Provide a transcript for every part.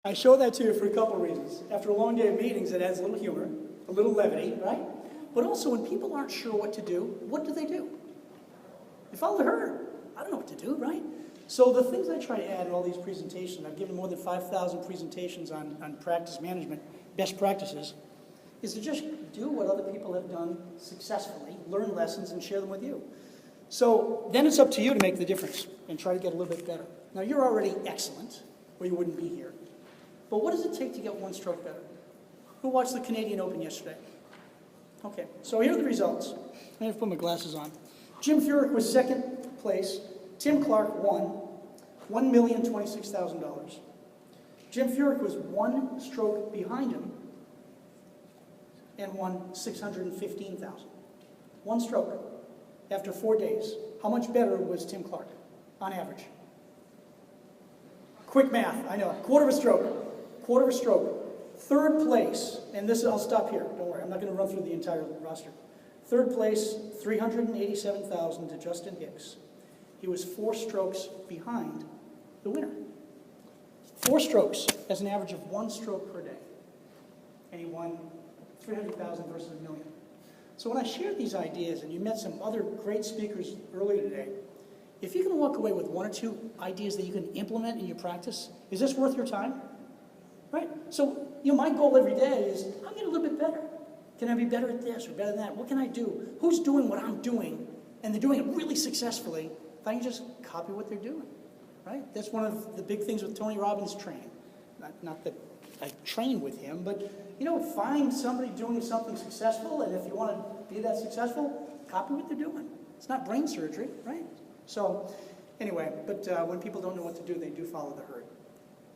I show that to you for a couple reasons. After a long day of meetings, it adds a little humor, a little levity, right? But also, when people aren't sure what to do? They follow the herd. I don't know what to do, right? So the things I try to add in all these presentations, I've given more than 5,000 presentations on practice management, best practices, is to just do what other people have done successfully, learn lessons, and share them with you. So then it's up to you to make the difference and try to get a little bit better. Now, you're already excellent, or you wouldn't be here. But what does it take to get one stroke better? Who watched the Canadian Open yesterday? Okay, so here are the results. I have to put my glasses on. Jim Furyk was second place. Tim Clark won $1,026,000. Jim Furyk was one stroke behind him and won $615,000. One stroke after 4 days. How much better was Tim Clark on average? Quick math, I know. Quarter of a stroke. Third place, and this, I'll stop here, don't worry, I'm not going to run through the entire roster. Third place, $387,000 to Justin Hicks. He was 4 strokes behind the winner. 4 strokes as an average of 1 stroke per day. And he won $300,000 versus $1 million. So when I shared these ideas, and you met some other great speakers earlier today, if you can walk away with 1 or 2 ideas that you can implement in your practice, is this worth your time? Right? So, my goal every day is, I'm getting a little bit better. Can I be better at this or better than that? What can I do? Who's doing what I'm doing? And they're doing it really successfully. If I can just copy what they're doing, right? That's one of the big things with Tony Robbins' training. Not that I train with him, but, find somebody doing something successful, and if you want to be that successful, copy what they're doing. It's not brain surgery, right? So, anyway, but when people don't know what to do, they do follow the herd.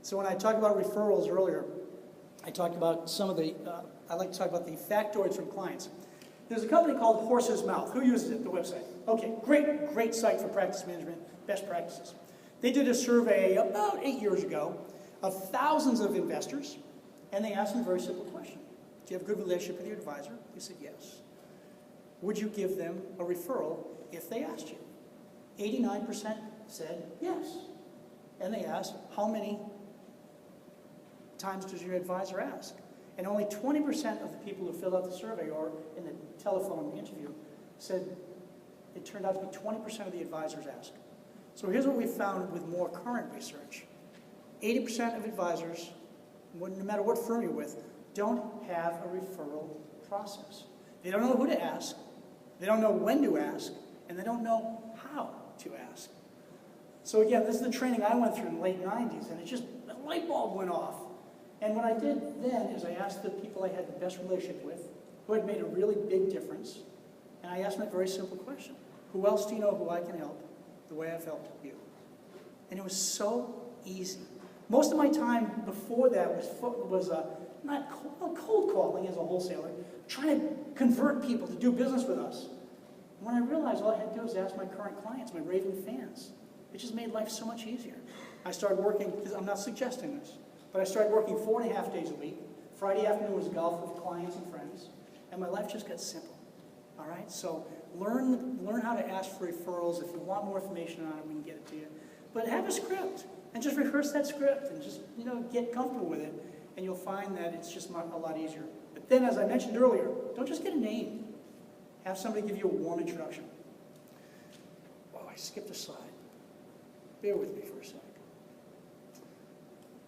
So when I talked about referrals earlier, I talked about some of the, I like to talk about the factoids from clients. There's a company called Horse's Mouth. Who uses it, the website? Okay, great site for practice management, best practices. They did a survey about 8 years ago of thousands of investors, and they asked them a very simple question. Do you have a good relationship with your advisor? They said yes. Would you give them a referral if they asked you? 89% said yes. And they asked, how many times does your advisor ask? And only 20% of the people who filled out the survey or in the telephone interview said it turned out to be 20% of the advisors ask. So here's what we found with more current research. 80% of advisors, no matter what firm you're with, don't have a referral process. They don't know who to ask, they don't know when to ask, and they don't know how to ask. So again, this is the training I went through in the late 90s, and it just, the light bulb went off. And what I did then is I asked the people I had the best relationship with, who had made a really big difference, and I asked them a very simple question. Who else do you know who I can help the way I've helped you? And it was so easy. Most of my time before that was not cold calling as a wholesaler, trying to convert people to do business with us. And when I realized all I had to do was ask my current clients, my raving fans, it just made life so much easier. I started working, I'm not suggesting this, but I started working 4.5 days a week. Friday afternoon was golf with clients and friends, and my life just got simple. All right, so learn how to ask for referrals. If you want more information on it, we can get it to you. But have a script, and just rehearse that script, and just get comfortable with it, and you'll find that it's just a lot easier. But then, as I mentioned earlier, don't just get a name. Have somebody give you a warm introduction. Oh, I skipped a slide. Bear with me for a second.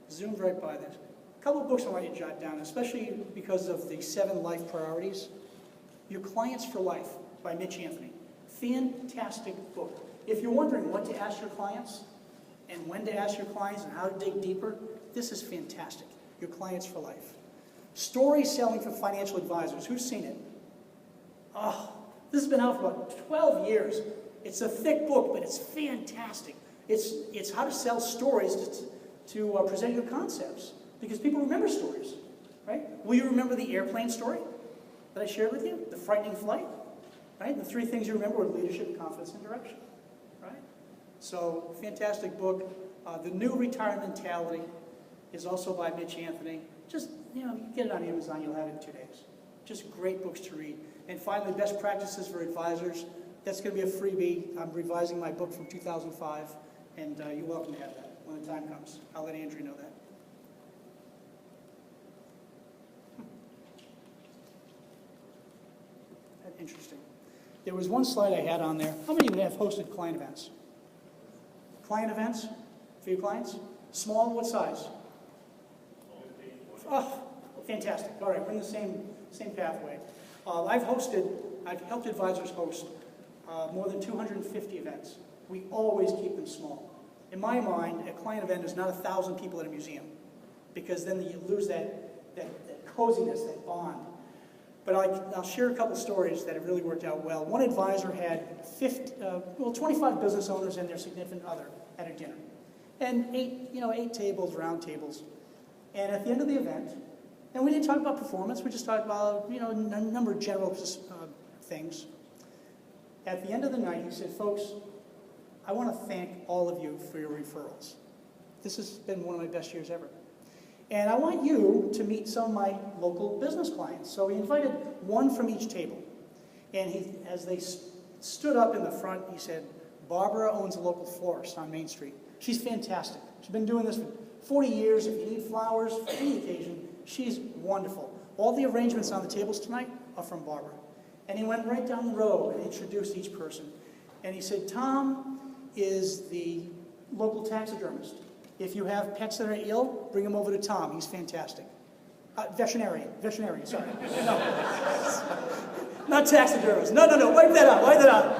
Zoomed right by this. A couple of books I want you to jot down, especially because of the 7 life priorities. Your Clients for Life by Mitch Anthony. Fantastic book. If you're wondering what to ask your clients and when to ask your clients and how to dig deeper, this is fantastic. Your Clients for Life. Story Selling for Financial Advisors. Who's seen it? Oh, this has been out for about 12 years. It's a thick book, but it's fantastic. It's how to sell stories to present your concepts, because people remember stories, right? Will you remember the airplane story that I shared with you? The frightening flight, right? The 3 things you remember were leadership, confidence, and direction, right? So, fantastic book. The New Retirement Mentality is also by Mitch Anthony. Just, you get it on Amazon, you'll have it in 2 days. Just great books to read. And finally, Best Practices for Advisors. That's going to be a freebie. I'm revising my book from 2005, and you're welcome to have that when the time comes. I'll let Andrew know that. interesting. There was one slide I had on there. How many of you have hosted client events? Client events for your clients? Small, what size? Oh, fantastic. All right, we're in the same pathway. I've helped advisors host more than 250 events. We always keep them small. In my mind, a client event is not 1,000 people at a museum, because then you lose that coziness, that bond. But I'll share a couple stories that have really worked out well. One advisor had 25 business owners and their significant other at a dinner, and 8 tables, round tables. And at the end of the event, and we didn't talk about performance, we just talked about a number of general things. At the end of the night, he said, "Folks, I want to thank all of you for your referrals. This has been one of my best years ever. And I want you to meet some of my local business clients." So he invited one from each table. And as they stood up in the front, he said, "Barbara owns a local florist on Main Street. She's fantastic. She's been doing this for 40 years. If you need flowers for any occasion, she's wonderful. All the arrangements on the tables tonight are from Barbara." And he went right down the row and introduced each person. And he said, "Tom is the local taxidermist. If you have pets that are ill, bring them over to Tom. He's fantastic." Veterinarian, sorry. No. Not taxidermist. No, wipe that out.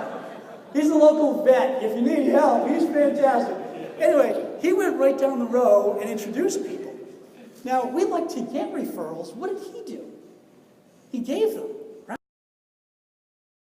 He's a local vet. If you need help, he's fantastic. Anyway, he went right down the row and introduced people. Now, we like to get referrals. What did he do? He gave them.